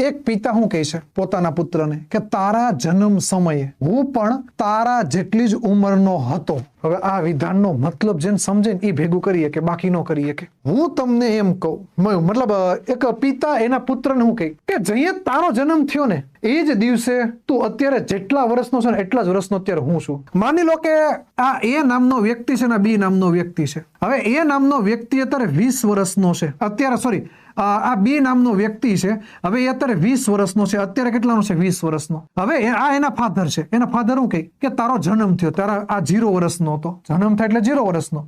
એક પિતા શું કહે છે પોતાના પુત્રને કે તારા જન્મ સમયે હું પણ તારા જેટલી જ ઉંમરનો હતો. હવે આ વિધાનનો મતલબ જેને સમજે ને એ ભેગું કરીએ કે બાકી ન કરીએ. કે હું તમને એમ કહું, મતલબ એક પિતા એના પુત્રને શું કહે કે જઈએ તારો જન્મ થયો ને એ જ દિવસે તું અત્યારે જેટલા વર્ષનો છે ને એટલા જ વર્ષનો અત્યારે હું છું. માની લો કે આ એ નામનો વ્યક્તિ છે ને બી નામનો વ્યક્તિ છે. હવે એ નામનો વ્યક્તિ અત્યારે 20 વર્ષનો છે અત્યારે, સોરી આ બી નામનો વ્યક્તિ છે. હવે એ અત્યારે 20 વર્ષનો છે. અત્યારે કેટલાનો છે? 20 વર્ષનો. હવે આ એના ફાધર છે. એના ફાધર શું કહે કે તારો જન્મ થયો ત્યારે આ 0 વર્ષનો હતો. જન્મ થાય એટલે 0 વર્ષનો.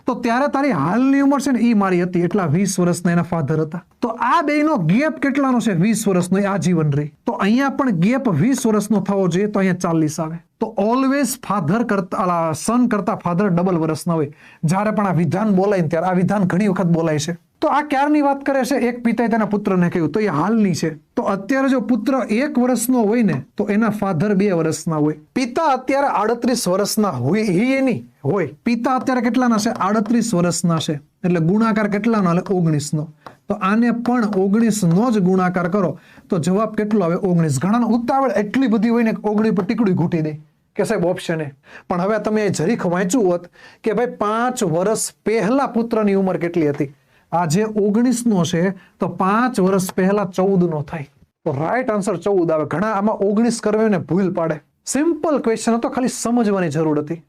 તો ત્યારે તારી હાલની ઉંમર છે ને એ મારી હતી, એટલા 20 વર્ષના એના ફાધર હતા. તો આ બેયનો ગેપ કેટલાનો છે? 20 વર્ષનો. એ આજીવન રહી. તો અહીંયા પણ ગેપ 20 વર્ષનો થવો જોઈએ, તો અહીંયા 40 આવે. તો ઓલવેઝ ફાધર કરતા સન કરતા ફાધર ડબલ વર્ષના હોય. જ્યારે પણ આ વિધાન બોલાય ને ત્યારે આ વિધાન ઘણી વખત બોલાય છે. તો આ ક્યારની વાત કરે છે? એક પિતાએ તેના પુત્રને કહ્યું, તો એ હાલની છે. તો અત્યારે જો પુત્ર 1 વર્ષનો હોય ને તો એના ફાધર 2 વર્ષના હોય. પિતા અત્યારે 38 વર્ષના હોય એની હોય. પિતા અત્યારે કેટલાના છે? 38 વર્ષના છે. એટલે ગુણાકાર કેટલાનો? એટલે 19 નો. તો આને પણ 19 નો જ ગુણાકાર કરો તો જવાબ કેટલો આવે? 19. ઘણાનો ઉતાવળ એટલી બધી હોય ને 19 પર ટીકડી ઘૂંટી દે કે સાહેબ ઓપ્શન એ. પણ હવે તમે જરીક વાંચ્યું હોત કે ભાઈ 5 વર્ષ પહેલા પુત્રની ઉંમર કેટલી હતી? આજે 19 નો છે તો 5 વર્ષ પહેલા 14 નો થાય. તો રાઈટ આન્સર 14 આવે. ઘણા આમાં 19 કરવે ને ભૂલ પાડે. સિમ્પલ ક્વેશ્ચન હતો, ખાલી સમજવાની જરૂર હતી.